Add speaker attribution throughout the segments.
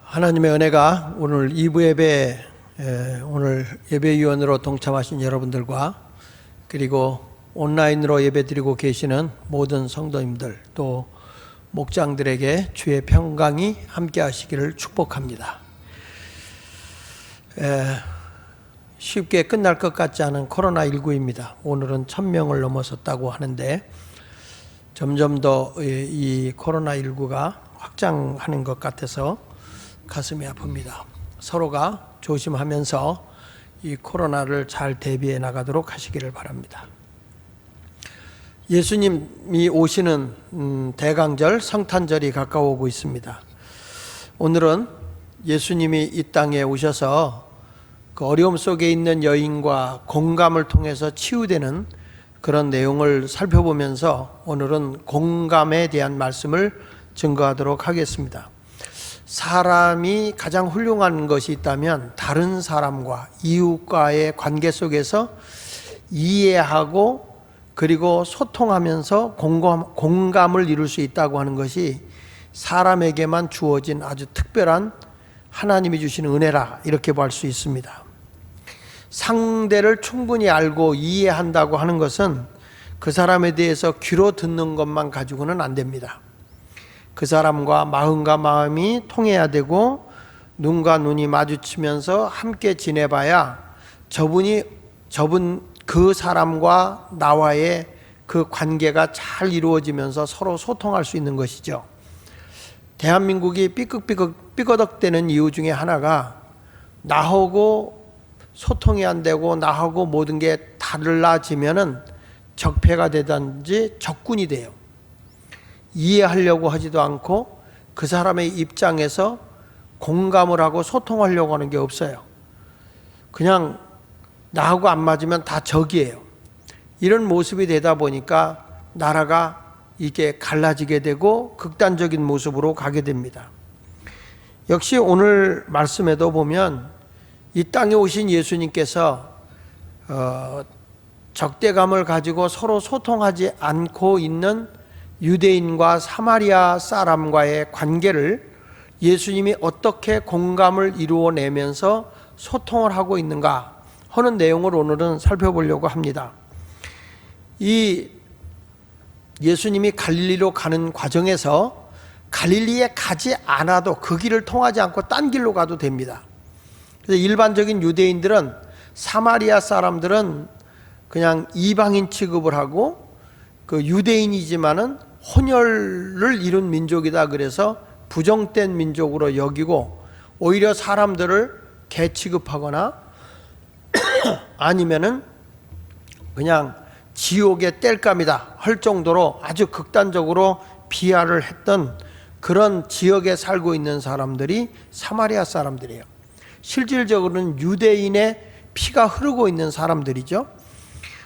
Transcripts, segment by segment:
Speaker 1: 하나님의 은혜가 오늘 2부 예배, 오늘 예배위원으로 동참하신 여러분들과 그리고 온라인으로 예배드리고 계시는 모든 성도님들 또 목장들에게 주의 평강이 함께 하시기를 축복합니다. 쉽게 끝날 것 같지 않은 코로나19입니다. 오늘은 1000명을 넘어섰다고 하는데 점점 더 이 코로나19가 확장하는 것 같아서 가슴이 아픕니다. 서로가 조심하면서 이 코로나를 잘 대비해 나가도록 하시기를 바랍니다. 예수님이 오시는 대강절 성탄절이 가까워오고 있습니다. 오늘은 예수님이 이 땅에 오셔서 그 어려움 속에 있는 여인과 공감을 통해서 치유되는 그런 내용을 살펴보면서 오늘은 공감에 대한 말씀을 증거하도록 하겠습니다. 사람이 가장 훌륭한 것이 있다면 다른 사람과 이웃과의 관계 속에서 이해하고 그리고 소통하면서 공감을 이룰 수 있다고 하는 것이 사람에게만 주어진 아주 특별한 하나님이 주시는 은혜라 이렇게 볼 수 있습니다. 상대를 충분히 알고 이해한다고 하는 것은 그 사람에 대해서 귀로 듣는 것만 가지고는 안 됩니다. 그 사람과 마음이 통해야 되고 눈과 눈이 마주치면서 함께 지내봐야 그 사람과 나와의 그 관계가 잘 이루어지면서 서로 소통할 수 있는 것이죠. 대한민국이 삐거덕대는 이유 중에 하나가 나하고 소통이 안 되고 나하고 모든 게 달라지면은 적폐가 되든지 적군이 돼요. 이해하려고 하지도 않고 그 사람의 입장에서 공감을 하고 소통하려고 하는 게 없어요. 그냥 나하고 안 맞으면 다 적이에요. 이런 모습이 되다 보니까 나라가 이게 갈라지게 되고 극단적인 모습으로 가게 됩니다. 역시 오늘 말씀에도 보면 이 땅에 오신 예수님께서 적대감을 가지고 서로 소통하지 않고 있는 유대인과 사마리아 사람과의 관계를 예수님이 어떻게 공감을 이루어내면서 소통을 하고 있는가 하는 내용을 오늘은 살펴보려고 합니다. 이 예수님이 갈릴리로 가는 과정에서 갈릴리에 가지 않아도 그 길을 통하지 않고 딴 길로 가도 됩니다. 그래서 일반적인 유대인들은 사마리아 사람들은 그냥 이방인 취급을 하고 그 유대인이지만은 혼혈을 이룬 민족이다 그래서 부정된 민족으로 여기고 오히려 사람들을 개 취급하거나 아니면은 그냥 지옥의 땔감이다 할 정도로 아주 극단적으로 비하를 했던 그런 지역에 살고 있는 사람들이 사마리아 사람들이에요. 실질적으로는 유대인의 피가 흐르고 있는 사람들이죠.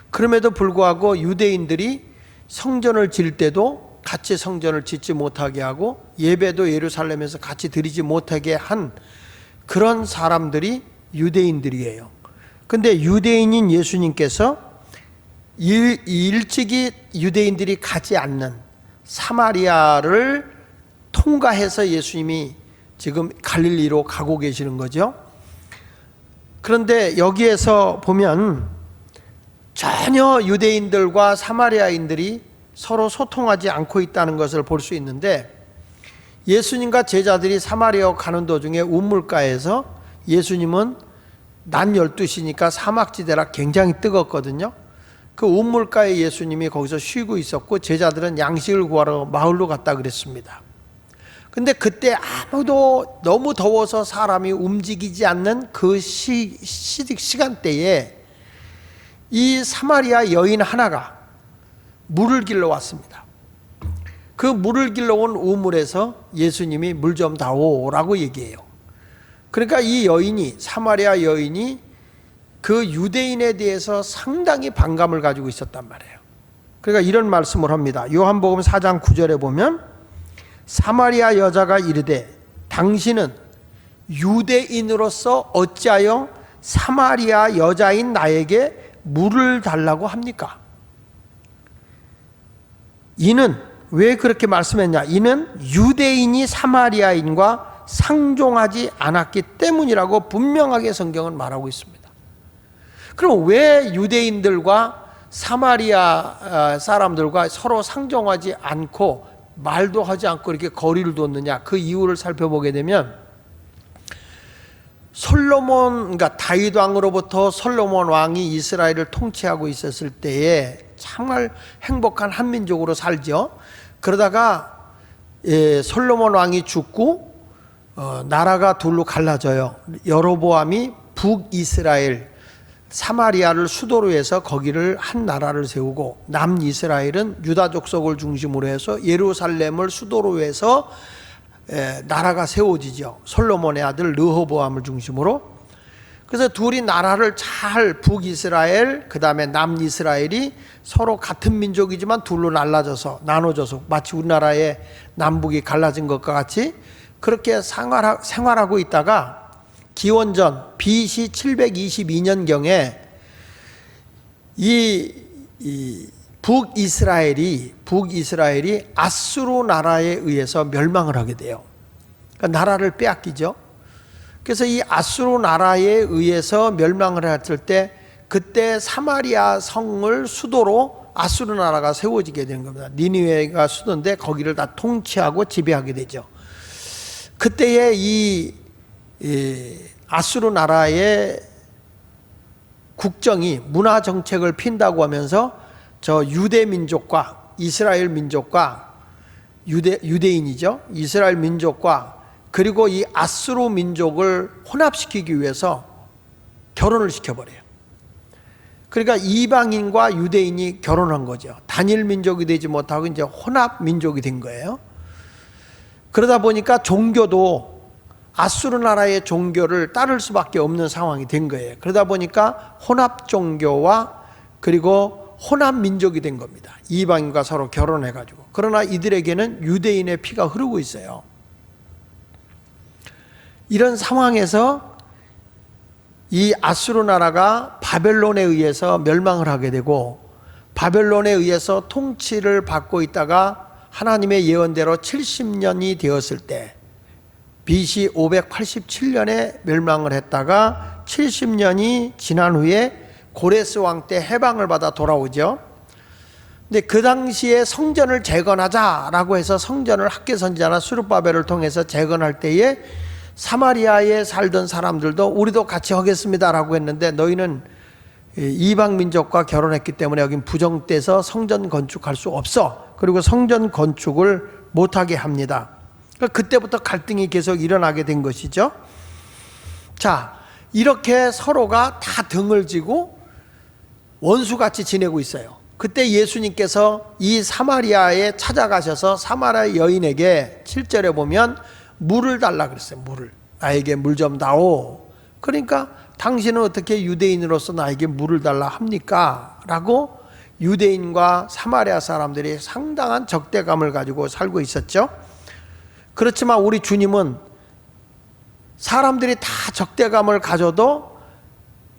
Speaker 1: 그럼에도 불구하고 유대인들이 성전을 질 때도 같이 성전을 짓지 못하게 하고 예배도 예루살렘에서 같이 드리지 못하게 한 그런 사람들이 유대인들이에요. 근데 유대인인 예수님께서 일찍이 유대인들이 가지 않는 사마리아를 통과해서 예수님이 지금 갈릴리로 가고 계시는 거죠. 그런데 여기에서 보면 전혀 유대인들과 사마리아인들이 서로 소통하지 않고 있다는 것을 볼 수 있는데 예수님과 제자들이 사마리아 가는 도중에 우물가에서 예수님은 낮 12시니까 사막지대라 굉장히 뜨겁거든요. 그 우물가에 예수님이 거기서 쉬고 있었고 제자들은 양식을 구하러 마을로 갔다 그랬습니다. 근데 그때 아무도 너무 더워서 사람이 움직이지 않는 그 시간대에 이 사마리아 여인 하나가 물을 길러 왔습니다. 그 물을 길러 온 우물에서 예수님이 물 좀 다오라고 얘기해요. 그러니까 이 여인이 사마리아 여인이 그 유대인에 대해서 상당히 반감을 가지고 있었단 말이에요. 그러니까 이런 말씀을 합니다. 요한복음 4장 9절에 보면 사마리아 여자가 이르되 당신은 유대인으로서 어찌하여 사마리아 여자인 나에게 물을 달라고 합니까? 이는 왜 그렇게 말씀했냐? 이는 유대인이 사마리아인과 상종하지 않았기 때문이라고 분명하게 성경은 말하고 있습니다. 그럼 왜 유대인들과 사마리아 사람들과 서로 상종하지 않고 말도 하지 않고 이렇게 거리를 뒀느냐? 그 이유를 살펴보게 되면 그러니까 다윗 왕으로부터 솔로몬 왕이 이스라엘을 통치하고 있었을 때에 정말 행복한 한민족으로 살죠. 그러다가 솔로몬 왕이 죽고 나라가 둘로 갈라져요. 여로보암이 북이스라엘 사마리아를 수도로 해서 거기를 한 나라를 세우고, 남이스라엘은 유다 족속을 중심으로 해서 예루살렘을 수도로 해서 나라가 세워지죠. 솔로몬의 아들 르호보암을 중심으로. 그래서 둘이 나라를 잘, 북이스라엘 그 다음에 남이스라엘이 서로 같은 민족이지만 둘로 나눠져서 마치 우리나라의 남북이 갈라진 것과 같이 그렇게 생활하고 있다가 기원전 BC 722년경에 이 북이스라엘이 아수르 나라에 의해서 멸망을 하게 돼요. 그러니까 나라를 빼앗기죠. 그래서 이 아수르 나라에 의해서 멸망을 했을 때 그때 사마리아 성을 수도로 아수르 나라가 세워지게 되는 겁니다. 니느웨가 수도인데 거기를 다 통치하고 지배하게 되죠. 그때에 이 아수르 나라의 국정이 문화 정책을 핀다고 하면서 저 유대 민족과 이스라엘 민족과 유대인이죠. 이스라엘 민족과 그리고 이 아수르 민족을 혼합시키기 위해서 결혼을 시켜버려요. 그러니까 이방인과 유대인이 결혼한 거죠. 단일 민족이 되지 못하고 이제 혼합 민족이 된 거예요. 그러다 보니까 종교도 아수르 나라의 종교를 따를 수밖에 없는 상황이 된 거예요. 그러다 보니까 혼합 종교와 그리고 혼합 민족이 된 겁니다. 이방인과 서로 결혼해가지고. 그러나 이들에게는 유대인의 피가 흐르고 있어요. 이런 상황에서 이 아수르 나라가 바벨론에 의해서 멸망을 하게 되고, 바벨론에 의해서 통치를 받고 있다가 하나님의 예언대로 70년이 되었을 때 BC 587년에 멸망을 했다가 70년이 지난 후에 고레스 왕 때 해방을 받아 돌아오죠. 근데 그 당시에 성전을 재건하자라고 해서 성전을 학개 선지자나 스룹바벨을 통해서 재건할 때에 사마리아에 살던 사람들도 우리도 같이 하겠습니다라고 했는데, 너희는 이방 민족과 결혼했기 때문에 여긴 부정돼서 성전 건축할 수 없어. 그리고 성전 건축을 못하게 합니다. 그때부터 갈등이 계속 일어나게 된 것이죠. 자, 이렇게 서로가 다 등을 지고 원수같이 지내고 있어요. 그때 예수님께서 이 사마리아에 찾아가셔서 사마리아 여인에게 7절에 보면 물을 달라 그랬어요. 물을. 나에게 물 좀 다오. 그러니까 당신은 어떻게 유대인으로서 나에게 물을 달라 합니까? 라고 유대인과 사마리아 사람들이 상당한 적대감을 가지고 살고 있었죠. 그렇지만 우리 주님은 사람들이 다 적대감을 가져도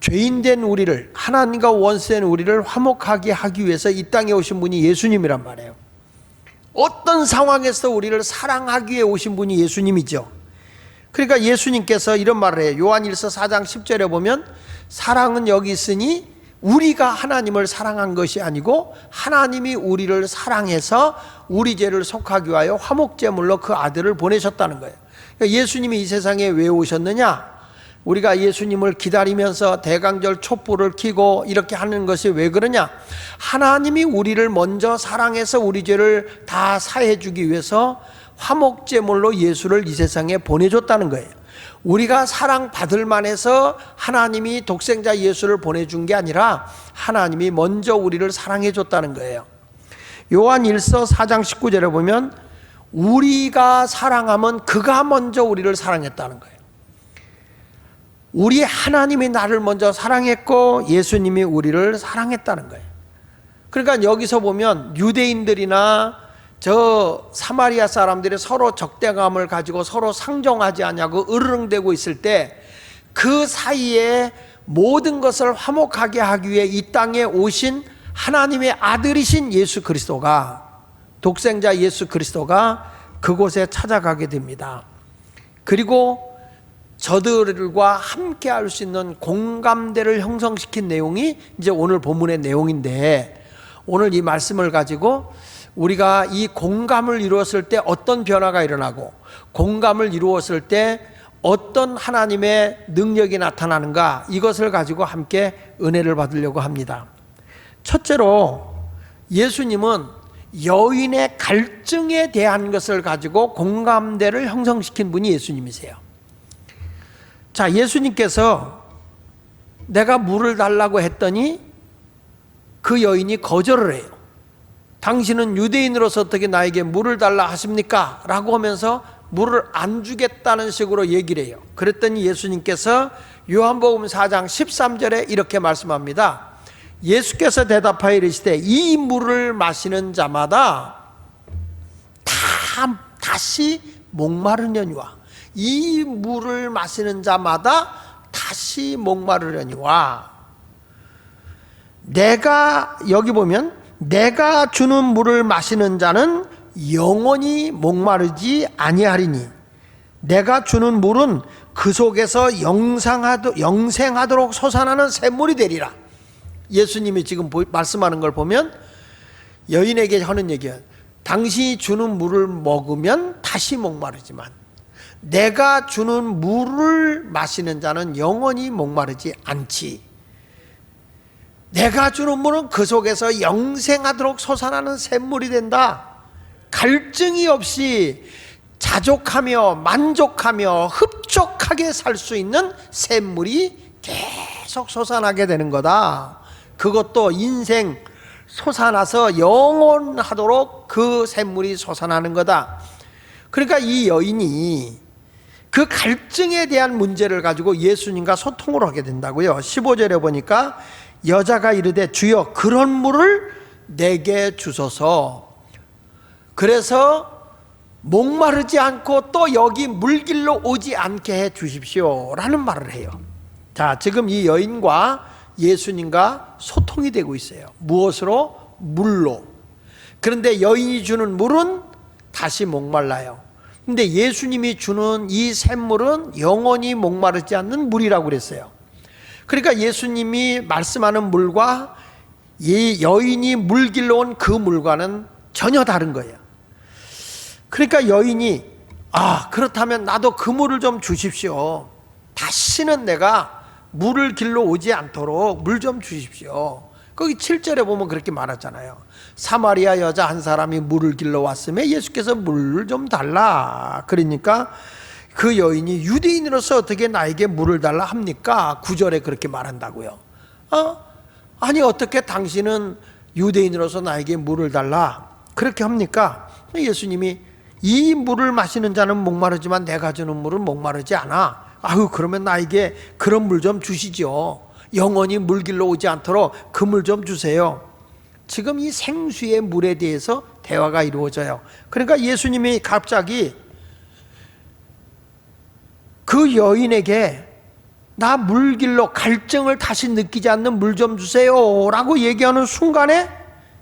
Speaker 1: 죄인된 우리를, 하나님과 원수된 우리를 화목하게 하기 위해서 이 땅에 오신 분이 예수님이란 말이에요. 어떤 상황에서 우리를 사랑하기 위해 오신 분이 예수님이죠. 그러니까 예수님께서 이런 말을 해요. 요한일서 4장 10절에 보면 사랑은 여기 있으니 우리가 하나님을 사랑한 것이 아니고 하나님이 우리를 사랑해서 우리 죄를 속하기 위하여 화목제물로 그 아들을 보내셨다는 거예요. 그러니까 예수님이 이 세상에 왜 오셨느냐? 우리가 예수님을 기다리면서 대강절 촛불을 켜고 이렇게 하는 것이 왜 그러냐? 하나님이 우리를 먼저 사랑해서 우리 죄를 다 사해 주기 위해서 화목제물로 예수를 이 세상에 보내줬다는 거예요. 우리가 사랑받을 만해서 하나님이 독생자 예수를 보내준 게 아니라 하나님이 먼저 우리를 사랑해 줬다는 거예요. 요한 1서 4장 19절에 보면 우리가 사랑하면 그가 먼저 우리를 사랑했다는 거예요. 우리 하나님이 나를 먼저 사랑했고 예수님이 우리를 사랑했다는 거예요. 그러니까 여기서 보면 유대인들이나 저 사마리아 사람들이 서로 적대감을 가지고 서로 상종하지 않냐고 으르렁대고 있을 때 그 사이에 모든 것을 화목하게 하기 위해 이 땅에 오신 하나님의 아들이신 예수 그리스도가, 독생자 예수 그리스도가 그곳에 찾아가게 됩니다. 그리고 저들과 함께 할 수 있는 공감대를 형성시킨 내용이 이제 오늘 본문의 내용인데, 오늘 이 말씀을 가지고 우리가 이 공감을 이루었을 때 어떤 변화가 일어나고 공감을 이루었을 때 어떤 하나님의 능력이 나타나는가, 이것을 가지고 함께 은혜를 받으려고 합니다. 첫째로 예수님은 여인의 갈증에 대한 것을 가지고 공감대를 형성시킨 분이 예수님이세요. 자, 예수님께서 내가 물을 달라고 했더니 그 여인이 거절을 해요. 당신은 유대인으로서 어떻게 나에게 물을 달라 하십니까? 라고 하면서 물을 안 주겠다는 식으로 얘기를 해요. 그랬더니 예수님께서 요한복음 4장 13절에 이렇게 말씀합니다. 예수께서 대답하여 이르시되 이 물을 마시는 자마다 다시 목마르려니와, 이 물을 마시는 자마다 다시 목마르려니와, 내가, 여기 보면 내가 주는 물을 마시는 자는 영원히 목마르지 아니하리니 내가 주는 물은 그 속에서 영생하도록 솟아나는 샘물이 되리라. 예수님이 지금 말씀하는 걸 보면 여인에게 하는 얘기예요. 당신이 주는 물을 먹으면 다시 목마르지만 내가 주는 물을 마시는 자는 영원히 목마르지 않지. 내가 주는 물은 그 속에서 영생하도록 솟아나는 샘물이 된다. 갈증이 없이 자족하며 만족하며 흡족하게 살 수 있는 샘물이 계속 솟아나게 되는 거다. 그것도 인생 솟아나서 영원하도록 그 샘물이 솟아나는 거다. 그러니까 이 여인이 그 갈증에 대한 문제를 가지고 예수님과 소통을 하게 된다고요. 15절에 보니까 여자가 이르되 주여 그런 물을 내게 주소서. 그래서 목마르지 않고 또 여기 물길로 오지 않게 해 주십시오 라는 말을 해요. 자, 지금 이 여인과 예수님과 소통이 되고 있어요. 무엇으로? 물로. 그런데 여인이 주는 물은 다시 목말라요. 근데 예수님이 주는 이 샘물은 영원히 목마르지 않는 물이라고 그랬어요. 그러니까 예수님이 말씀하는 물과 이 여인이 물길로 온 그 물과는 전혀 다른 거예요. 그러니까 여인이 그렇다면 나도 그 물을 좀 주십시오. 다시는 내가 물을 길로 오지 않도록 물 좀 주십시오. 거기 7절에 보면 그렇게 말하잖아요. 사마리아 여자 한 사람이 물을 길러 왔음에 예수께서 물을 좀 달라. 그러니까 그 여인이 유대인으로서 어떻게 나에게 물을 달라 합니까? 9절에 그렇게 말한다고요. 아니 어떻게 당신은 유대인으로서 나에게 물을 달라 그렇게 합니까? 예수님이 이 물을 마시는 자는 목마르지만 내가 주는 물은 목마르지 않아. 그러면 나에게 그런 물 좀 주시죠. 영원히 물길로 오지 않도록 그 물 좀 주세요. 지금 이 생수의 물에 대해서 대화가 이루어져요. 그러니까 예수님이 갑자기 그 여인에게 나 물길로 갈증을 다시 느끼지 않는 물 좀 주세요 라고 얘기하는 순간에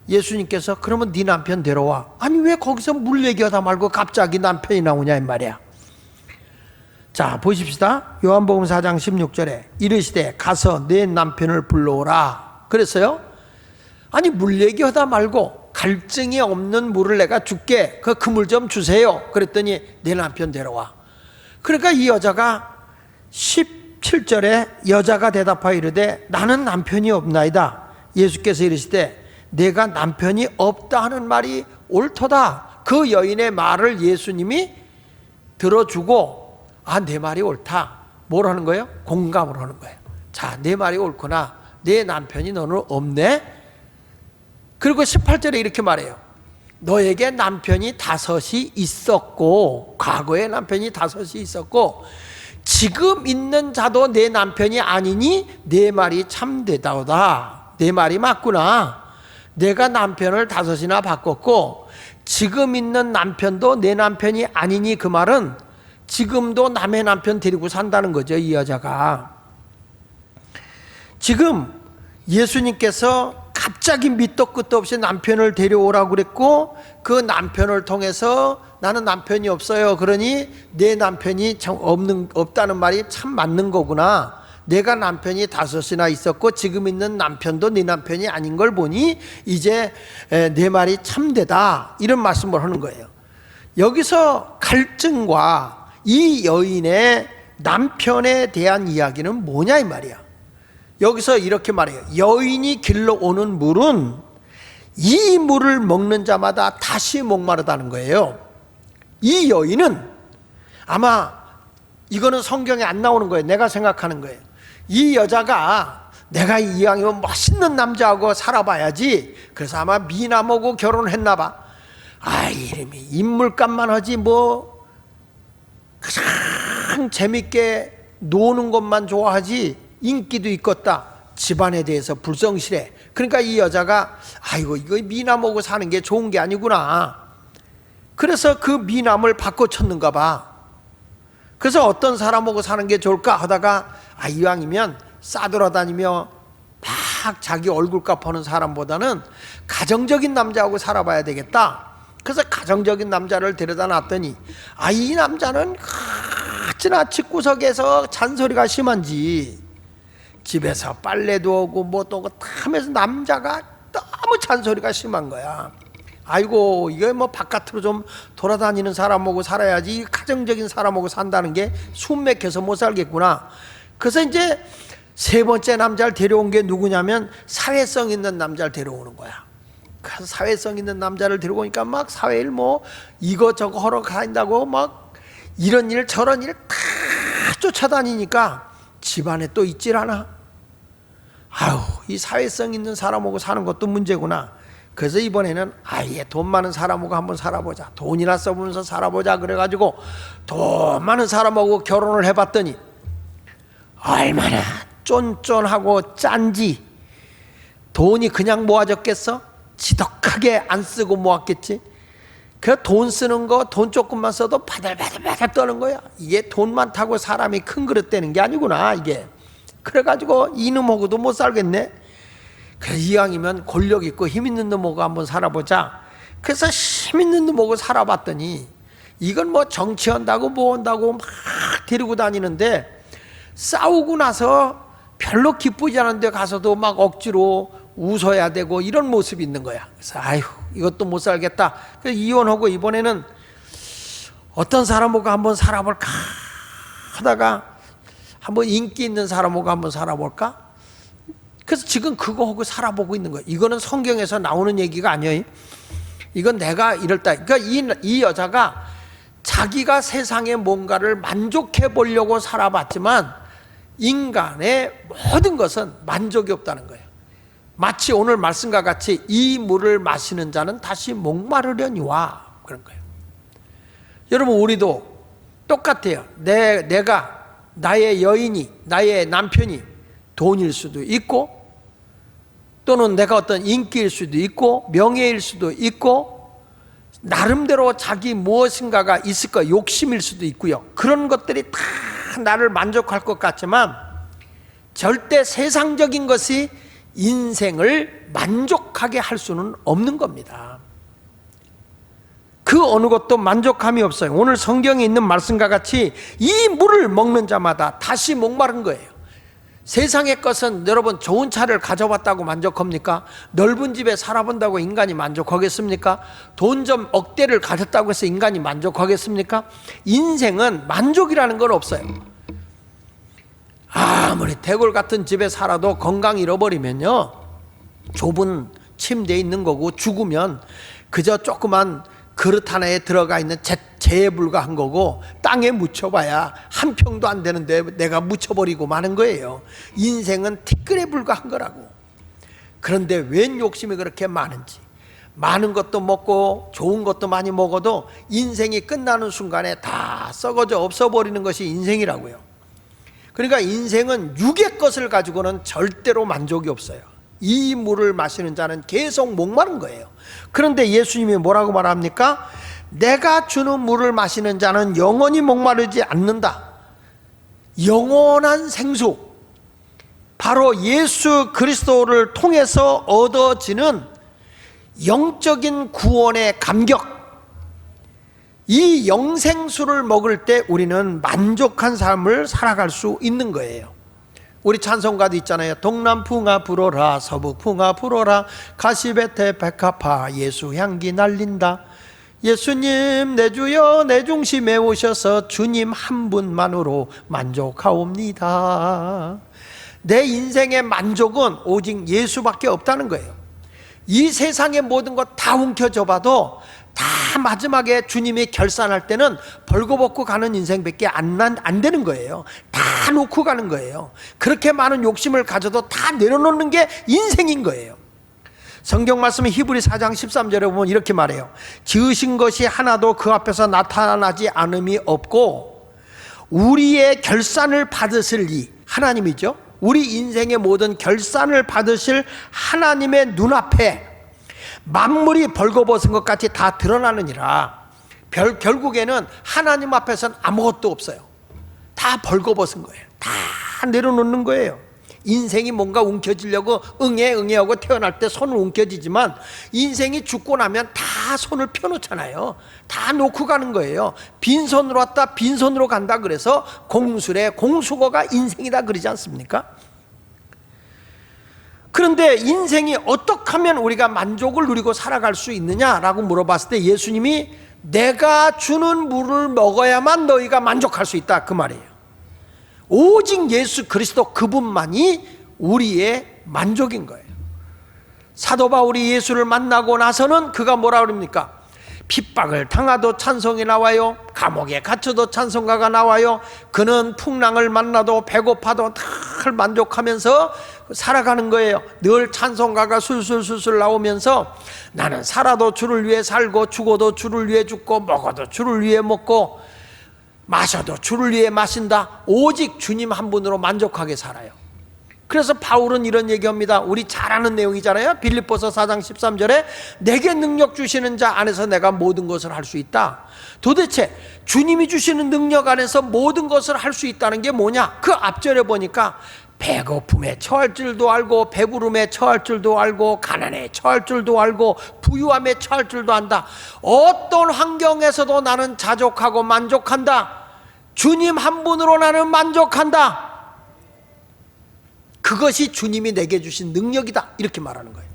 Speaker 1: 예수님께서 그러면 네 남편 데려와. 아니 왜 거기서 물 얘기하다 말고 갑자기 남편이 나오냐 이 말이야. 자 보십시다. 요한복음 4장 16절에 이르시되 가서 내 남편을 불러오라 그랬어요. 아니 물 얘기하다 말고 갈증이 없는 물을 내가 줄게. 그 물 좀 주세요. 그랬더니 내 남편 데려와. 그러니까 이 여자가 17절에 여자가 대답하여 이르되 나는 남편이 없나이다. 예수께서 이르시되 내가 남편이 없다 하는 말이 옳도다. 그 여인의 말을 예수님이 들어주고 내 말이 옳다. 뭘 하는 거예요? 공감을 하는 거예요. 자, 내 말이 옳구나. 내 남편이 너는 없네. 그리고 18절에 이렇게 말해요. 너에게 남편이 5이 있었고, 과거에 남편이 5이 있었고 지금 있는 자도 내 남편이 아니니 내 말이 참되다오다. 내 말이 맞구나. 내가 남편을 5이나 바꿨고 지금 있는 남편도 내 남편이 아니니 그 말은 지금도 남의 남편 데리고 산다는 거죠. 이 여자가 지금 예수님께서 갑자기 밑도 끝도 없이 남편을 데려오라고 그랬고, 그 남편을 통해서 나는 남편이 없어요. 그러니 내 남편이 참 없다는 말이 참 맞는 거구나. 내가 남편이 5이나 있었고 지금 있는 남편도 네 남편이 아닌 걸 보니 이제 내 말이 참되다, 이런 말씀을 하는 거예요. 여기서 갈증과 이 여인의 남편에 대한 이야기는 뭐냐 이 말이야. 여기서 이렇게 말해요. 여인이 길러 오는 물은 이 물을 먹는 자마다 다시 목마르다는 거예요. 이 여인은 아마, 이거는 성경에 안 나오는 거예요. 내가 생각하는 거예요. 이 여자가 내가 이왕이면 멋있는 남자하고 살아봐야지, 그래서 아마 미남하고 결혼했나 봐. 이름이 인물값만 하지 뭐 가장 재밌게 노는 것만 좋아하지 인기도 있겠다, 집안에 대해서 불성실해. 그러니까 이 여자가 이거 미남하고 사는 게 좋은 게 아니구나, 그래서 그 미남을 바꿔쳤는가 봐. 그래서 어떤 사람하고 사는 게 좋을까 하다가 이왕이면 싸돌아다니며 막 자기 얼굴값 하는 사람보다는 가정적인 남자하고 살아봐야 되겠다. 그래서 가정적인 남자를 데려다 놨더니 이 남자는 어찌나 집구석에서 잔소리가 심한지, 집에서 빨래도 오고 뭐 또 하면서 남자가 너무 잔소리가 심한 거야. 아이고, 이거 뭐 바깥으로 좀 돌아다니는 사람하고 살아야지 가정적인 사람하고 산다는 게 숨 막혀서 못 살겠구나. 그래서 이제 3번째 남자를 데려온 게 누구냐면 사회성 있는 남자를 데려오는 거야. 그래서 사회성 있는 남자를 데려오니까 막 사회일 뭐 이거저거 하러 간다고 막 이런 일 저런 일 다 쫓아다니니까 집안에 또 있질 않아. 이 사회성 있는 사람하고 사는 것도 문제구나. 그래서 이번에는 아예 돈 많은 사람하고 한번 살아보자, 돈이나 써보면서 살아보자 그래가지고 돈 많은 사람하고 결혼을 해봤더니 얼마나 쫀쫀하고 짠지. 돈이 그냥 모아졌겠어? 지독하게 안 쓰고 모았겠지. 그 돈 쓰는 거, 돈 조금만 써도 바들바들 떠는 거야. 이게 돈 많다고 사람이 큰 그릇 되는 게 아니구나 이게. 그래가지고 이놈하고도 못 살겠네. 그래서 이왕이면 권력 있고 힘 있는 놈하고 한번 살아보자. 그래서 힘 있는 놈하고 살아봤더니 이건 뭐 정치한다고 뭐 한다고 막 데리고 다니는데 싸우고 나서 별로 기쁘지 않은데 가서도 막 억지로 웃어야 되고 이런 모습이 있는 거야. 그래서 이것도 못 살겠다. 그래서 이혼하고 이번에는 어떤 사람하고 한번 살아볼까 하다가 한번 인기 있는 사람하고 한번 살아볼까? 그래서 지금 그거 하고 살아보고 있는 거예요. 이거는 성경에서 나오는 얘기가 아니에요. 이건 내가 이럴다. 그러니까 이 여자가 자기가 세상에 뭔가를 만족해 보려고 살아봤지만 인간의 모든 것은 만족이 없다는 거예요. 마치 오늘 말씀과 같이 이 물을 마시는 자는 다시 목마르려니와, 그런 거예요. 여러분, 우리도 똑같아요. 내가 나의 여인이, 나의 남편이 돈일 수도 있고, 또는 내가 어떤 인기일 수도 있고, 명예일 수도 있고, 나름대로 자기 무엇인가가 있을 거야. 욕심일 수도 있고요. 그런 것들이 다 나를 만족할 것 같지만 절대 세상적인 것이 인생을 만족하게 할 수는 없는 겁니다. 그 어느 것도 만족함이 없어요. 오늘 성경에 있는 말씀과 같이 이 물을 먹는 자마다 다시 목마른 거예요. 세상의 것은 여러분, 좋은 차를 가져봤다고 만족합니까? 넓은 집에 살아본다고 인간이 만족하겠습니까? 돈 좀 억대를 가졌다고 해서 인간이 만족하겠습니까? 인생은 만족이라는 건 없어요. 아무리 대골 같은 집에 살아도 건강 잃어버리면요, 좁은 침대에 있는 거고, 죽으면 그저 조그만 그릇 하나에 들어가 있는 재에 불과한 거고, 땅에 묻혀봐야 한 평도 안 되는데 내가 묻혀버리고 마는 거예요. 인생은 티끌에 불과한 거라고. 그런데 웬 욕심이 그렇게 많은지. 많은 것도 먹고 좋은 것도 많이 먹어도 인생이 끝나는 순간에 다 썩어져 없어버리는 것이 인생이라고요. 그러니까 인생은 육의 것을 가지고는 절대로 만족이 없어요. 이 물을 마시는 자는 계속 목마른 거예요. 그런데 예수님이 뭐라고 말합니까? 내가 주는 물을 마시는 자는 영원히 목마르지 않는다. 영원한 생수, 바로 예수 그리스도를 통해서 얻어지는 영적인 구원의 감격, 이 영생수를 먹을 때 우리는 만족한 삶을 살아갈 수 있는 거예요. 우리 찬송가도 있잖아요. 동남풍아 불어라, 서북풍아 불어라, 가시베테 백합화, 예수 향기 날린다. 예수님 내 주여 내 중심에 오셔서 주님 한 분만으로 만족하옵니다. 내 인생의 만족은 오직 예수밖에 없다는 거예요. 이 세상의 모든 것 다 움켜줘봐도 다 마지막에 주님이 결산할 때는 벌거벗고 가는 인생밖에 안 되는 거예요. 다 놓고 가는 거예요. 그렇게 많은 욕심을 가져도 다 내려놓는 게 인생인 거예요. 성경 말씀 히브리 4장 13절에 보면 이렇게 말해요. 지으신 것이 하나도 그 앞에서 나타나지 않음이 없고 우리의 결산을 받으실 이 하나님이죠. 우리 인생의 모든 결산을 받으실 하나님의 눈앞에 만물이 벌거벗은 것 같이 다 드러나느니라. 결국에는 하나님 앞에서는 아무것도 없어요. 다 벌거벗은 거예요. 다 내려놓는 거예요. 인생이 뭔가 움켜쥐려고 응애 하고 태어날 때 손을 움켜쥐지만 인생이 죽고 나면 다 손을 펴놓잖아요. 다 놓고 가는 거예요. 빈손으로 왔다 빈손으로 간다. 그래서 공술의 공수거가 인생이다 그러지 않습니까? 그런데 인생이 어떻게 하면 우리가 만족을 누리고 살아갈 수 있느냐라고 물어봤을 때 예수님이 내가 주는 물을 먹어야만 너희가 만족할 수 있다 그 말이에요. 오직 예수 그리스도 그분만이 우리의 만족인 거예요. 사도 바울이 예수를 만나고 나서는 그가 뭐라 그럽니까? 핍박을 당하도 찬송이 나와요. 감옥에 갇혀도 찬송가가 나와요. 그는 풍랑을 만나도 배고파도 늘 만족하면서 살아가는 거예요. 늘 찬송가가 술술술술 나오면서 나는 살아도 주를 위해 살고 죽어도 주를 위해 죽고 먹어도 주를 위해 먹고 마셔도 주를 위해 마신다. 오직 주님 한 분으로 만족하게 살아요. 그래서 바울은 이런 얘기합니다. 우리 잘 아는 내용이잖아요. 빌립보서 4장 13절에 내게 능력 주시는 자 안에서 내가 모든 것을 할 수 있다. 도대체 주님이 주시는 능력 안에서 모든 것을 할 수 있다는 게 뭐냐? 그 앞절에 보니까 배고픔에 처할 줄도 알고 배부름에 처할 줄도 알고 가난에 처할 줄도 알고 부유함에 처할 줄도 안다. 어떤 환경에서도 나는 자족하고 만족한다. 주님 한 분으로 나는 만족한다. 그것이 주님이 내게 주신 능력이다. 이렇게 말하는 거예요.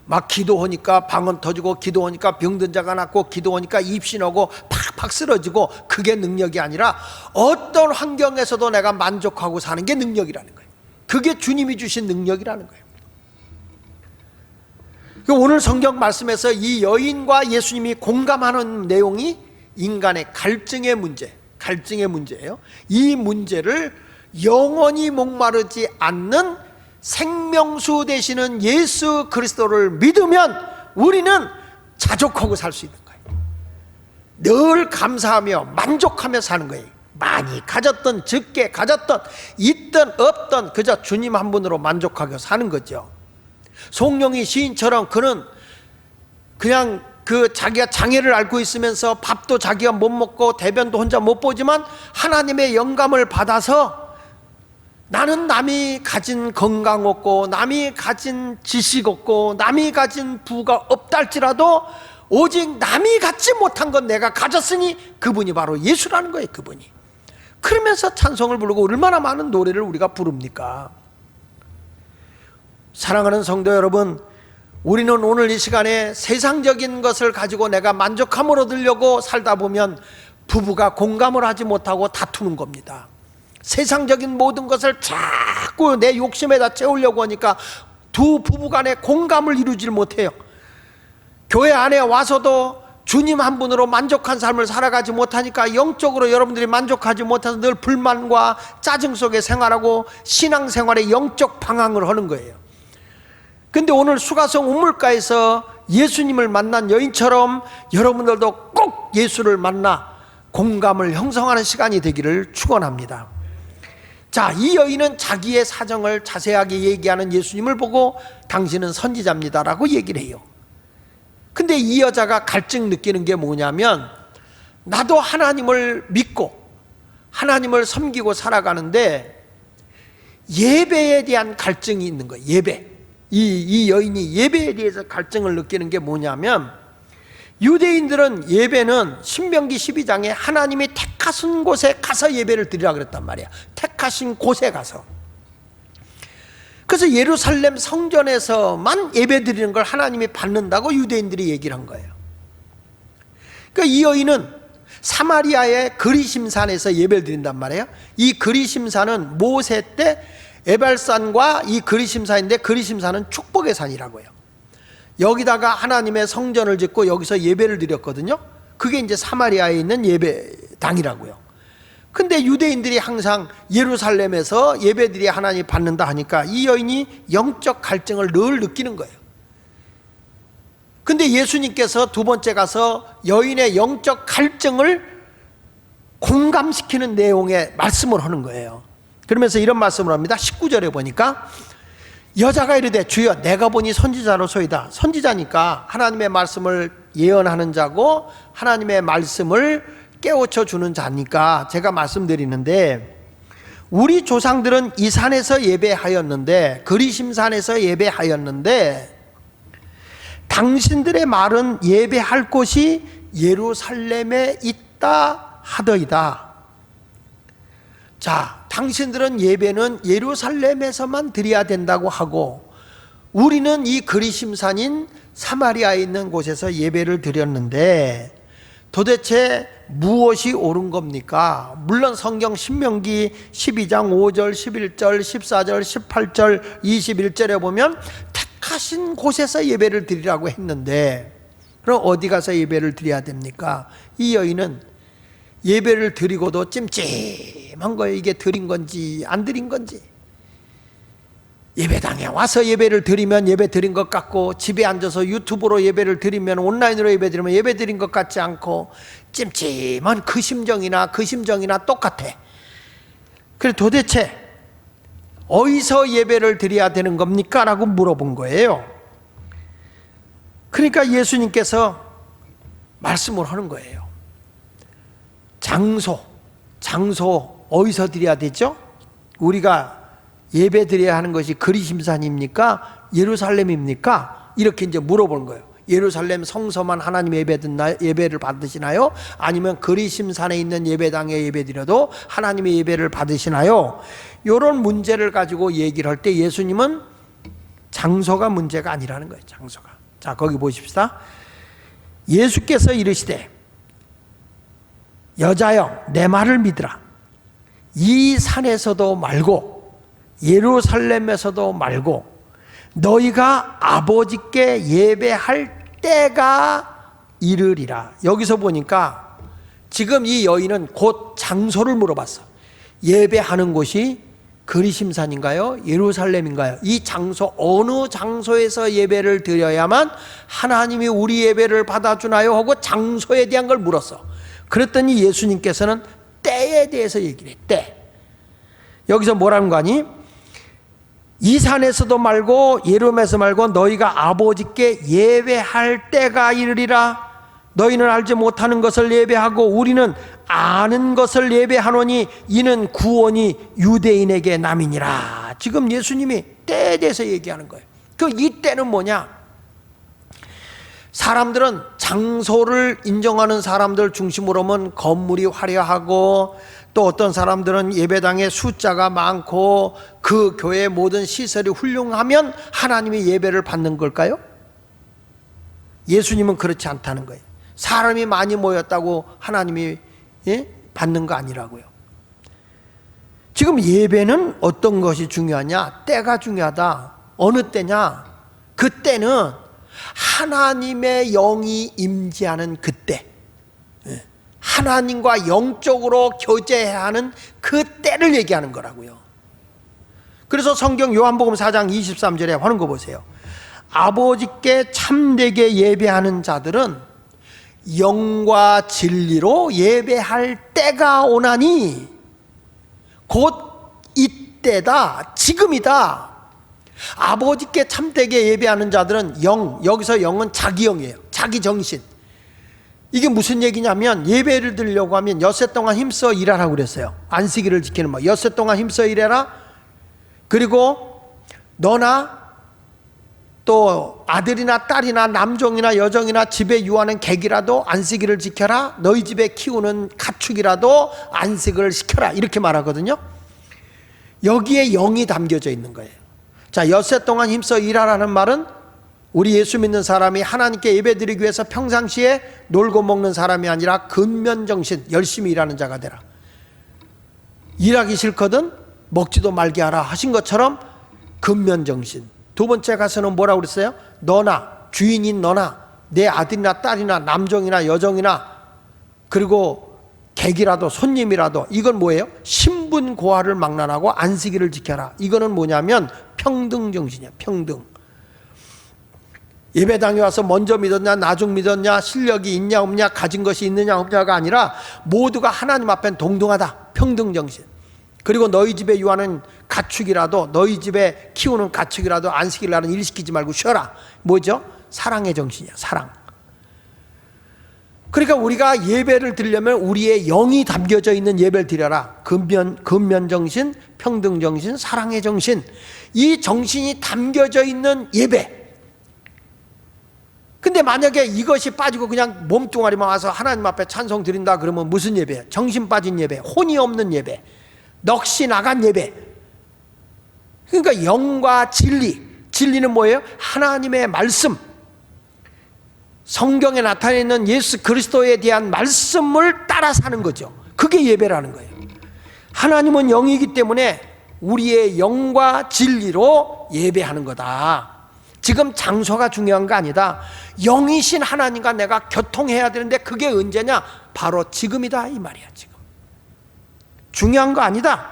Speaker 1: 막 기도하니까 방언 터지고 기도하니까 병든 자가 낫고 기도하니까 입신하고 팍팍 쓰러지고 그게 능력이 아니라 어떤 환경에서도 내가 만족하고 사는 게 능력이라는 거예요. 그게 주님이 주신 능력이라는 거예요. 오늘 성경 말씀에서 이 여인과 예수님이 공감하는 내용이 인간의 갈증의 문제예요. 이 문제를 영원히 목마르지 않는 생명수 되시는 예수 그리스도를 믿으면 우리는 자족하고 살 수 있는 거예요. 늘 감사하며 만족하며 사는 거예요. 많이 가졌던 적게 가졌던 있던 없던 그저 주님 한 분으로 만족하게 사는 거죠. 송영이 시인처럼 그는 그냥 자기가 장애를 앓고 있으면서 밥도 자기가 못 먹고 대변도 혼자 못 보지만 하나님의 영감을 받아서 나는 남이 가진 건강 없고 남이 가진 지식 없고 남이 가진 부가 없다 할지라도 오직 남이 갖지 못한 건 내가 가졌으니 그분이 바로 예수라는 거예요. 그분이. 그러면서 찬송을 부르고 얼마나 많은 노래를 우리가 부릅니까? 사랑하는 성도 여러분, 우리는 오늘 이 시간에 세상적인 것을 가지고 내가 만족함을 얻으려고 살다 보면 부부가 공감을 하지 못하고 다투는 겁니다. 세상적인 모든 것을 자꾸 내 욕심에다 채우려고 하니까 두 부부간에 공감을 이루질 못해요. 교회 안에 와서도 주님 한 분으로 만족한 삶을 살아가지 못하니까 영적으로 여러분들이 만족하지 못해서 늘 불만과 짜증 속에 생활하고 신앙생활에 영적 방황을 하는 거예요. 근데 오늘 수가성 우물가에서 예수님을 만난 여인처럼 여러분들도 꼭 예수를 만나 공감을 형성하는 시간이 되기를 축원합니다. 자, 이 여인은 자기의 사정을 자세하게 얘기하는 예수님을 보고 당신은 선지자입니다라고 얘기를 해요. 근데 이 여자가 갈증 느끼는 게 뭐냐면 나도 하나님을 믿고 하나님을 섬기고 살아가는데 예배에 대한 갈증이 있는 거예요. 예배. 이 여인이 예배에 대해서 갈증을 느끼는 게 뭐냐면, 유대인들은 예배는 신명기 12장에 하나님이 택하신 곳에 가서 예배를 드리라 그랬단 말이야. 택하신 곳에 가서. 그래서 예루살렘 성전에서만 예배 드리는 걸 하나님이 받는다고 유대인들이 얘기를 한 거예요. 그러니까 이 여인은 사마리아의 그리심산에서 예배를 드린단 말이에요. 이 그리심산은 모세 때 에발산과 이 그리심산인데, 그리심산은 축복의 산이라고 해요. 여기다가 하나님의 성전을 짓고 여기서 예배를 드렸거든요. 그게 이제 사마리아에 있는 예배당이라고요. 근데 유대인들이 항상 예루살렘에서 예배드려야 하나님이 받는다 하니까 이 여인이 영적 갈증을 늘 느끼는 거예요. 근데 예수님께서 두 번째 가서 여인의 영적 갈증을 공감시키는 내용의 말씀을 하는 거예요. 그러면서 이런 말씀을 합니다. 19절에 보니까 여자가 이르되 주여 내가 보니 선지자로소이다. 선지자니까 하나님의 말씀을 예언하는 자고 하나님의 말씀을 깨우쳐 주는 자니까 제가 말씀드리는데, 우리 조상들은 이 산에서 예배하였는데, 그리심산에서 예배하였는데 당신들의 말은 예배할 곳이 예루살렘에 있다 하더이다. 자, 당신들은 예배는 예루살렘에서만 드려야 된다고 하고 우리는 이 그리심산인 사마리아에 있는 곳에서 예배를 드렸는데 도대체 무엇이 옳은 겁니까? 물론 성경 신명기 12장 5절, 11절, 14절, 18절, 21절에 보면 택하신 곳에서 예배를 드리라고 했는데, 그럼 어디 가서 예배를 드려야 됩니까? 이 여인은 예배를 드리고도 찜찜한 거예요. 이게 드린 건지 안 드린 건지. 예배당에 와서 예배를 드리면 예배 드린 것 같고, 집에 앉아서 유튜브로 예배를 드리면, 온라인으로 예배 드리면 예배 드린 것 같지 않고, 찜찜한 그 심정이나 똑같아. 그래 도대체 어디서 예배를 드려야 되는 겁니까? 라고 물어본 거예요. 그러니까 예수님께서 말씀을 하는 거예요. 장소 어디서 드려야 되죠? 우리가 예배 드려야 하는 것이 그리심산입니까? 예루살렘입니까? 이렇게 이제 물어보는 거예요. 예루살렘 성서만 하나님 예배를 받으시나요? 아니면 그리심산에 있는 예배당에 예배 드려도 하나님의 예배를 받으시나요? 이런 문제를 가지고 얘기를 할 때 예수님은 장소가 문제가 아니라는 거예요. 장소가. 자, 거기 보십시다. 예수께서 이르시되 여자여 내 말을 믿으라. 이 산에서도 말고 예루살렘에서도 말고 너희가 아버지께 예배할 때가 이르리라. 여기서 보니까 지금 이 여인은 곧 장소를 물어봤어. 예배하는 곳이 그리심산인가요? 예루살렘인가요? 이 장소, 어느 장소에서 예배를 드려야만 하나님이 우리 예배를 받아주나요? 하고 장소에 대한 걸 물었어. 그랬더니 예수님께서는 때에 대해서 얘기를 해. 때. 여기서 뭐라는 거 아니? 이 산에서도 말고 예루살렘에서 말고 너희가 아버지께 예배할 때가 이르리라. 너희는 알지 못하는 것을 예배하고 우리는 아는 것을 예배하노니 이는 구원이 유대인에게 남이니라. 지금 예수님이 때에 대해서 얘기하는 거예요. 그 이 때는 뭐냐? 사람들은 장소를 인정하는 사람들 중심으로 하면 건물이 화려하고, 또 어떤 사람들은 예배당에 숫자가 많고 그 교회의 모든 시설이 훌륭하면 하나님이 예배를 받는 걸까요? 예수님은 그렇지 않다는 거예요. 사람이 많이 모였다고 하나님이 받는 거 아니라고요. 지금 예배는 어떤 것이 중요하냐? 때가 중요하다. 어느 때냐? 그 때는 하나님의 영이 임재하는 그때, 하나님과 영적으로 교제해야 하는 그 때를 얘기하는 거라고요. 그래서 성경 요한복음 4장 23절에 하는 거 보세요. 아버지께 참되게 예배하는 자들은 영과 진리로 예배할 때가 오나니 곧 이때다, 지금이다. 아버지께 참되게 예배하는 자들은 영, 여기서 영은 자기 영이에요. 자기 정신. 이게 무슨 얘기냐면, 예배를 드리려고 하면 엿새 동안 힘써 일하라고 그랬어요. 안식일을 지키는 말. 엿새 동안 힘써 일해라. 그리고 너나 또 아들이나 딸이나 남종이나 여종이나 집에 유하는 객이라도 안식일을 지켜라. 너희 집에 키우는 가축이라도 안식을 시켜라. 이렇게 말하거든요. 여기에 영이 담겨져 있는 거예요. 자, 엿새 동안 힘써 일하라는 말은 우리 예수 믿는 사람이 하나님께 예배드리기 위해서 평상시에 놀고 먹는 사람이 아니라 근면정신, 열심히 일하는 자가 되라. 일하기 싫거든 먹지도 말게 하라 하신 것처럼 근면정신. 두 번째 가서는 뭐라고 그랬어요? 너나 주인인 너나 내 아들이나 딸이나 남종이나 여종이나 그리고 객이라도 손님이라도 이건 뭐예요? 신분고하를 망라하고 안식일을 지켜라. 이거는 뭐냐면 평등정신이야. 평등. 예배당에 와서 먼저 믿었냐 나중 믿었냐 실력이 있냐 없냐 가진 것이 있느냐 없냐가 아니라 모두가 하나님 앞엔 동등하다. 평등정신. 그리고 너희 집에 유하는 가축이라도 너희 집에 키우는 가축이라도 안식일 날은 일 시키지 말고 쉬어라. 뭐죠? 사랑의 정신이야. 사랑. 그러니까 우리가 예배를 드리려면 우리의 영이 담겨져 있는 예배를 드려라. 근면정신, 평등정신, 사랑의 정신. 이 정신이 담겨져 있는 예배. 근데 만약에 이것이 빠지고 그냥 몸뚱아리만 와서 하나님 앞에 찬송 드린다 그러면 무슨 예배야? 정신 빠진 예배, 혼이 없는 예배, 넋이 나간 예배. 그러니까 영과 진리. 진리는 뭐예요? 하나님의 말씀. 성경에 나타나 있는 예수 그리스도에 대한 말씀을 따라 사는 거죠. 그게 예배라는 거예요. 하나님은 영이기 때문에 우리의 영과 진리로 예배하는 거다. 지금 장소가 중요한 거 아니다. 영이신 하나님과 내가 교통해야 되는데 그게 언제냐? 바로 지금이다 이 말이야. 지금 중요한 거 아니다.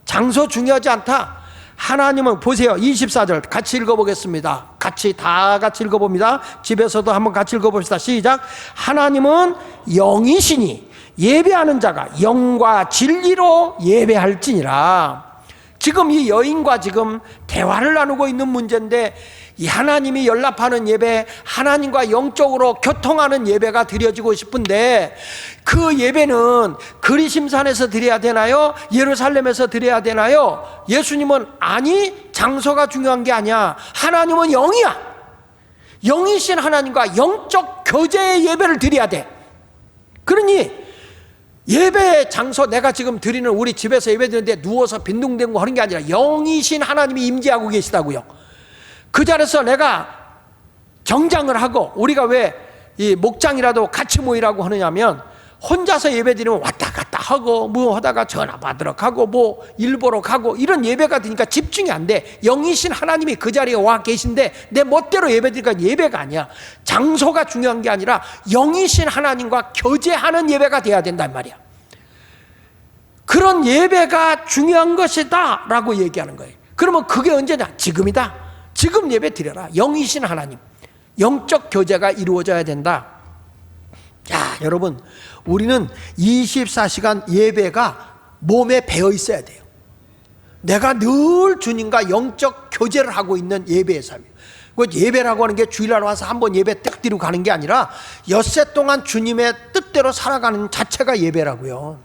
Speaker 1: 장소 중요하지 않다. 하나님은 보세요. 24절 같이 읽어보겠습니다. 다 같이 읽어봅니다. 집에서도 한번 같이 읽어봅시다. 시작. 하나님은 영이시니 예배하는 자가 영과 진리로 예배할지니라. 지금 이 여인과 지금 대화를 나누고 있는 문제인데 이 하나님이 연락하는 예배, 하나님과 영적으로 교통하는 예배가 드려지고 싶은데 그 예배는 그리심산에서 드려야 되나요? 예루살렘에서 드려야 되나요? 예수님은 아니, 장소가 중요한 게 아니야. 하나님은 영이야. 영이신 하나님과 영적 교제의 예배를 드려야 돼. 그러니 예배 장소, 내가 지금 드리는 우리 집에서 예배 드리는데 누워서 빈둥대고 하는 게 아니라 영이신 하나님이 임재하고 계시다고요. 그 자리에서 내가 정장을 하고, 우리가 왜 이 목장이라도 같이 모이라고 하느냐면 혼자서 예배 드리면 왔다 갔다 하고 뭐 하다가 전화 받으러 가고 뭐 일보러 가고 이런 예배가 되니까 집중이 안 돼. 영이신 하나님이 그 자리에 와 계신데 내 멋대로 예배 드리니까 예배가 아니야. 장소가 중요한 게 아니라 영이신 하나님과 교제하는 예배가 돼야 된단 말이야. 그런 예배가 중요한 것이다 라고 얘기하는 거예요. 그러면 그게 언제냐? 지금이다. 지금 예배 드려라. 영이신 하나님, 영적 교제가 이루어져야 된다. 자, 여러분, 우리는 24시간 예배가 몸에 배어 있어야 돼요. 내가 늘 주님과 영적 교제를 하고 있는 예배의 삶이에요. 예배라고 하는 게 주일날 와서 한번 예배 딱 드리고 가는 게 아니라 엿새 동안 주님의 뜻대로 살아가는 자체가 예배라고요.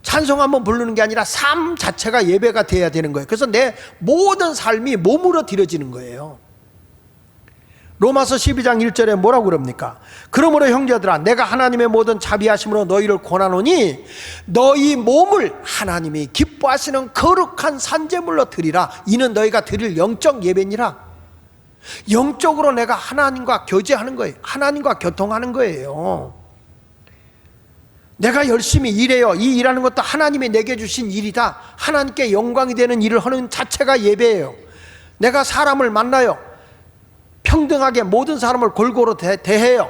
Speaker 1: 찬송 한번 부르는 게 아니라 삶 자체가 예배가 돼야 되는 거예요. 그래서 내 모든 삶이 몸으로 드려지는 거예요. 로마서 12장 1절에 뭐라고 그럽니까? 그러므로 형제들아, 내가 하나님의 모든 자비하심으로 너희를 권하노니 너희 몸을 하나님이 기뻐하시는 거룩한 산제물로 드리라. 이는 너희가 드릴 영적 예배니라. 영적으로 내가 하나님과 교제하는 거예요. 하나님과 교통하는 거예요. 내가 열심히 일해요. 이 일하는 것도 하나님이 내게 주신 일이다. 하나님께 영광이 되는 일을 하는 자체가 예배예요. 내가 사람을 만나요. 평등하게 모든 사람을 골고루 대해요.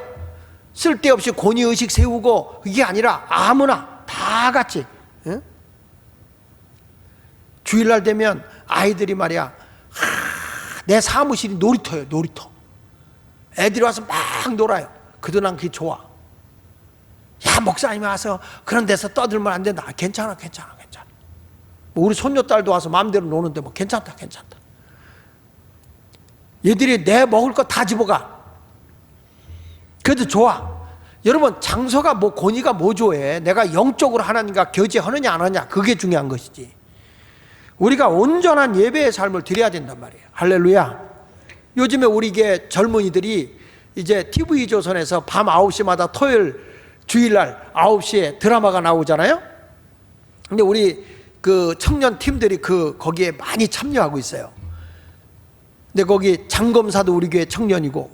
Speaker 1: 쓸데없이 권위의식 세우고, 이게 아니라 아무나 다 같이. 응? 주일날 되면 아이들이 말이야, 내 사무실이 놀이터예요. 놀이터. 애들이 와서 막 놀아요. 그도 난 그게 좋아. 야, 목사님이 와서 그런 데서 떠들면 안 된다. 괜찮아. 뭐 우리 손녀딸도 와서 마음대로 노는데 뭐 괜찮다. 얘들이 내 먹을 거 다 집어가. 그래도 좋아. 여러분, 장소가 뭐 권위가 뭐 좋아해. 내가 영적으로 하나님과 교제하느냐 안 하느냐, 그게 중요한 것이지. 우리가 온전한 예배의 삶을 드려야 된단 말이에요. 할렐루야. 요즘에 우리 게 젊은이들이 이제 TV조선에서 밤 9시마다 토요일 주일날 9시에 드라마가 나오잖아요. 근데 우리 그 청년 팀들이 거기에 많이 참여하고 있어요. 근데 거기 장검사도 우리 교회 청년이고,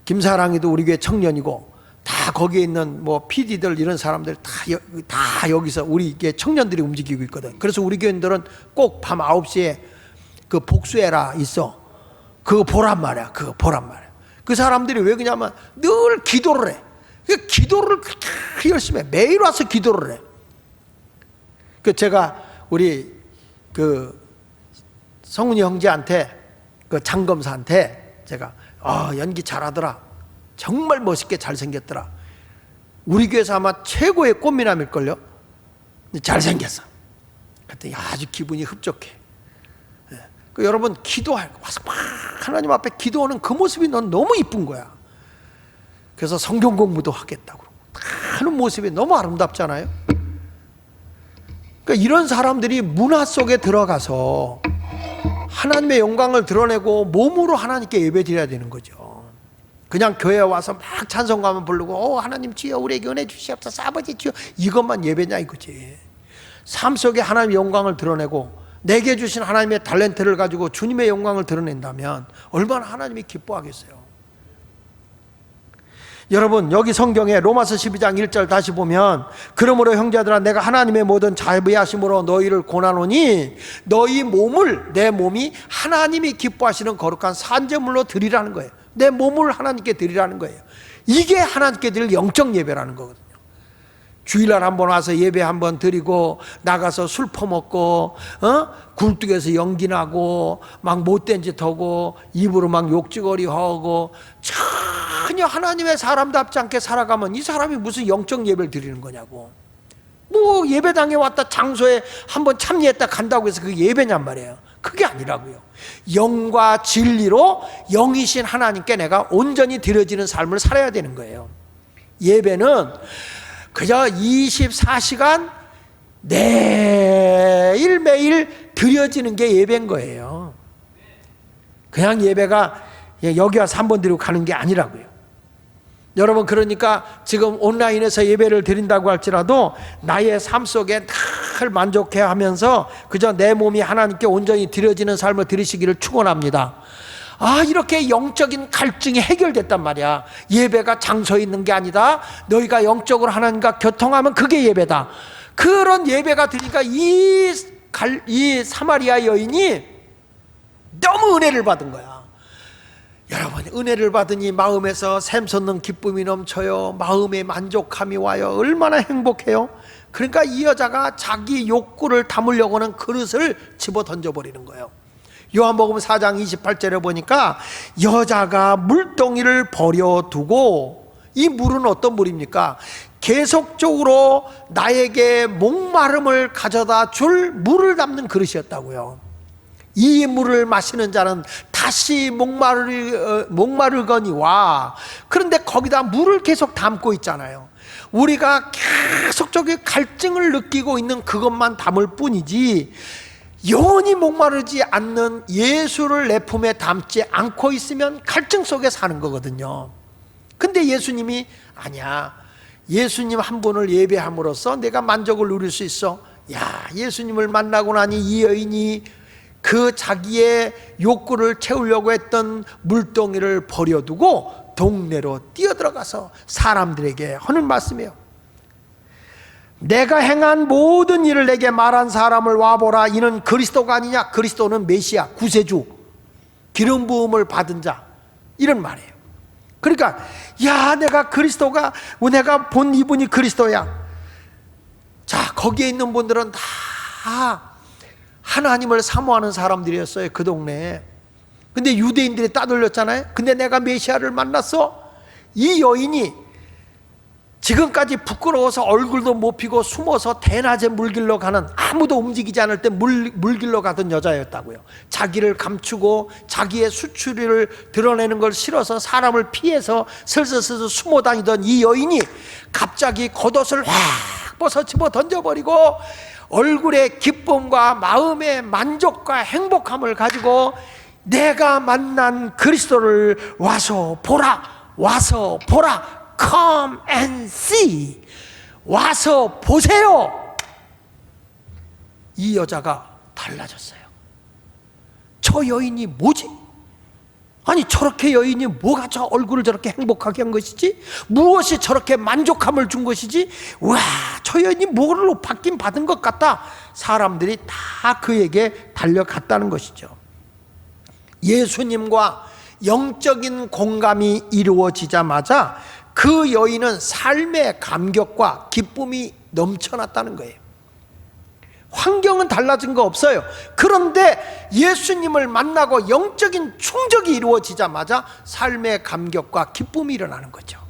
Speaker 1: 김사랑이도 우리 교회 청년이고, 다 거기에 있는 뭐 PD들 이런 사람들 다 여기서 우리 교회 청년들이 움직이고 있거든. 그래서 우리 교인들은 꼭 밤 9시에 그 복수해라 있어. 그거 보란 말이야. 그거 보란 말이야. 그 사람들이 왜 그러냐면 늘 기도를 해. 그 기도를 그렇게 열심히 해. 매일 와서 기도를 해. 그 제가 우리 그 성훈이 형제한테, 그 장검사한테 제가 연기 잘하더라. 정말 멋있게 잘생겼더라. 우리 교회에서 아마 최고의 꽃미남일걸요. 잘생겼어. 그랬더니 아주 기분이 흡족해. 그 여러분 기도하고 와서 막 하나님 앞에 기도하는 그 모습이 넌 너무 이쁜 거야. 그래서 성경 공부도 하겠다고 하는 모습이 너무 아름답잖아요. 그러니까 이런 사람들이 문화 속에 들어가서 하나님의 영광을 드러내고 몸으로 하나님께 예배드려야 되는 거죠. 그냥 교회에 와서 막 찬송가만 부르고 하나님 주여 우리에게 은혜 주시옵소서 아버지 주여 이것만 예배냐 이거지. 삶 속에 하나님의 영광을 드러내고 내게 주신 하나님의 탤런트를 가지고 주님의 영광을 드러낸다면 얼마나 하나님이 기뻐하겠어요. 여러분 여기 성경에 로마서 12장 1절 다시 보면 그러므로 형제들아 내가 하나님의 모든 자비하심으로 너희를 권하노니 너희 몸을 내 몸이 하나님이 기뻐하시는 거룩한 산제물로 드리라는 거예요. 내 몸을 하나님께 드리라는 거예요. 이게 하나님께 드릴 영적 예배라는 거거든요. 주일날 한번 와서 예배 한번 드리고 나가서 술 퍼먹고 굴뚝에서 연기 나고 막 못된 짓 하고 입으로 막 욕지거리 하고 전혀 하나님의 사람답지 않게 살아가면 이 사람이 무슨 영적 예배를 드리는 거냐고. 뭐 예배당에 왔다 장소에 한번 참여했다 간다고 해서 그게 예배냔 말이에요. 그게 아니라고요. 영과 진리로 영이신 하나님께 내가 온전히 드려지는 삶을 살아야 되는 거예요. 예배는 그저 24시간 매일매일 드려지는 게 예배인 거예요. 그냥 예배가 여기 와서 한 번 드리고 가는 게 아니라고요. 여러분 그러니까 지금 온라인에서 예배를 드린다고 할지라도 나의 삶 속에 늘 만족해하면서 그저 내 몸이 하나님께 온전히 드려지는 삶을 드리시기를 축원합니다. 이렇게 영적인 갈증이 해결됐단 말이야. 예배가 장소에 있는 게 아니다. 너희가 영적으로 하나님과 교통하면 그게 예배다. 그런 예배가 드리니까 이 사마리아 여인이 너무 은혜를 받은 거야. 여러분 은혜를 받으니 마음에서 샘솟는 기쁨이 넘쳐요. 마음에 만족함이 와요. 얼마나 행복해요. 그러니까 이 여자가 자기 욕구를 담으려고는 그릇을 집어 던져버리는 거예요. 요한복음 4장 28절에 보니까 여자가 물동이를 버려두고, 이 물은 어떤 물입니까? 계속적으로 나에게 목마름을 가져다 줄 물을 담는 그릇이었다고요. 이 물을 마시는 자는 다시 목마르거니와. 그런데 거기다 물을 계속 담고 있잖아요. 우리가 계속적인 갈증을 느끼고 있는 그것만 담을 뿐이지 영원히 목마르지 않는 예수를 내 품에 담지 않고 있으면 갈증 속에 사는 거거든요. 근데 예수님이 아니야, 예수님 한 분을 예배함으로써 내가 만족을 누릴 수 있어. 야, 예수님을 만나고 나니 이 여인이 그 자기의 욕구를 채우려고 했던 물동이를 버려두고 동네로 뛰어들어가서 사람들에게 하는 말씀이에요. 내가 행한 모든 일을 내게 말한 사람을 와보라. 이는 그리스도가 아니냐? 그리스도는 메시아, 구세주, 기름 부음을 받은 자, 이런 말이에요. 그러니까 야, 내가 본 이분이 그리스도야. 자, 거기에 있는 분들은 다 하나님을 사모하는 사람들이었어요, 그 동네에. 근데 유대인들이 따돌렸잖아요. 근데 내가 메시아를 만났어. 이 여인이 지금까지 부끄러워서 얼굴도 못 피고 숨어서 대낮에 물길로 가는, 아무도 움직이지 않을 때 물길로 가던 여자였다고요. 자기를 감추고 자기의 수출을 드러내는 걸 싫어서 사람을 피해서 슬슬 숨어 다니던 이 여인이 갑자기 겉옷을 확 벗어 집어 던져버리고 얼굴의 기쁨과 마음의 만족과 행복함을 가지고 내가 만난 그리스도를 와서 보라, 와서 보라, come and see, 와서 보세요. 이 여자가 달라졌어요. 저 여인이 뭐지? 아니 저렇게 여인이 뭐가 저 얼굴을 저렇게 행복하게 한 것이지? 무엇이 저렇게 만족함을 준 것이지? 와, 저 여인이 뭐로 받긴 받은 것 같다. 사람들이 다 그에게 달려갔다는 것이죠. 예수님과 영적인 공감이 이루어지자마자 그 여인은 삶의 감격과 기쁨이 넘쳐났다는 거예요. 환경은 달라진 거 없어요. 그런데 예수님을 만나고 영적인 충족이 이루어지자마자 삶의 감격과 기쁨이 일어나는 거죠.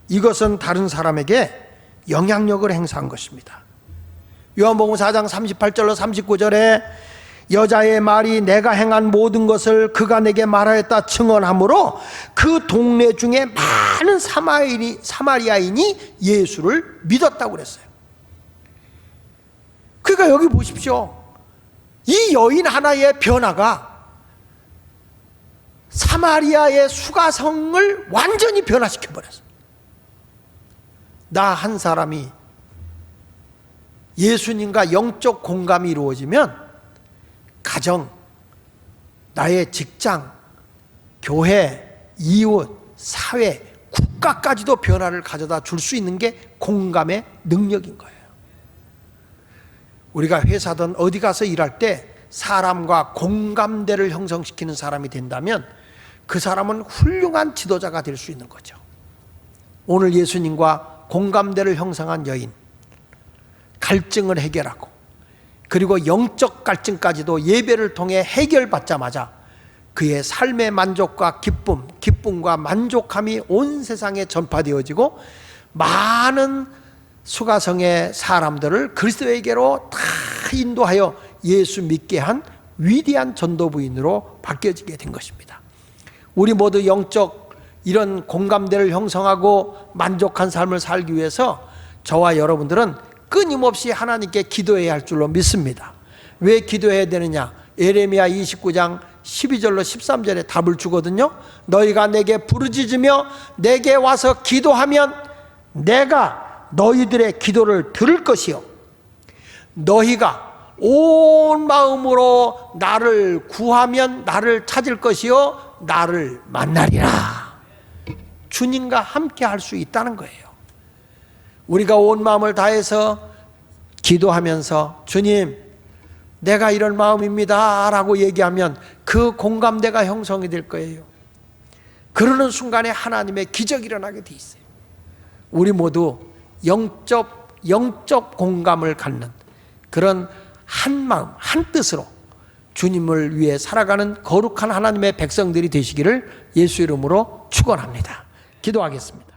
Speaker 1: 이것은 다른 사람에게 영향력을 행사한 것입니다. 요한복음 4장 38절로 39절에 여자의 말이 내가 행한 모든 것을 그가 내게 말하였다 증언하므로 그 동네 중에 많은 사마리아인이 예수를 믿었다고 그랬어요. 그러니까 여기 보십시오. 이 여인 하나의 변화가 사마리아의 수가성을 완전히 변화시켜버렸어요. 나 한 사람이 예수님과 영적 공감이 이루어지면 가정, 나의 직장, 교회, 이웃, 사회, 국가까지도 변화를 가져다 줄 수 있는 게 공감의 능력인 거예요. 우리가 회사든 어디 가서 일할 때 사람과 공감대를 형성시키는 사람이 된다면 그 사람은 훌륭한 지도자가 될 수 있는 거죠. 오늘 예수님과 공감대를 형성한 여인, 갈증을 해결하고 그리고 영적 갈증까지도 예배를 통해 해결받자마자 그의 삶의 만족과 기쁨과 만족함이 온 세상에 전파되어지고 많은 수가성의 사람들을 그리스도에게로 다 인도하여 예수 믿게 한 위대한 전도부인으로 바뀌어지게 된 것입니다. 우리 모두 영적 이런 공감대를 형성하고 만족한 삶을 살기 위해서 저와 여러분들은 끊임없이 하나님께 기도해야 할 줄로 믿습니다. 왜 기도해야 되느냐? 예레미야 29장 12절로 13절에 답을 주거든요. 너희가 내게 부르짖으며 내게 와서 기도하면 내가 너희들의 기도를 들을 것이요 너희가 온 마음으로 나를 구하면 나를 찾을 것이요 나를 만나리라. 주님과 함께 할 수 있다는 거예요. 우리가 온 마음을 다해서 기도하면서 주님 내가 이런 마음입니다 라고 얘기하면 그 공감대가 형성이 될 거예요. 그러는 순간에 하나님의 기적이 일어나게 돼 있어요. 우리 모두 영적 공감을 갖는 그런 한 마음 한 뜻으로 주님을 위해 살아가는 거룩한 하나님의 백성들이 되시기를 예수 이름으로 축원합니다. 기도하겠습니다.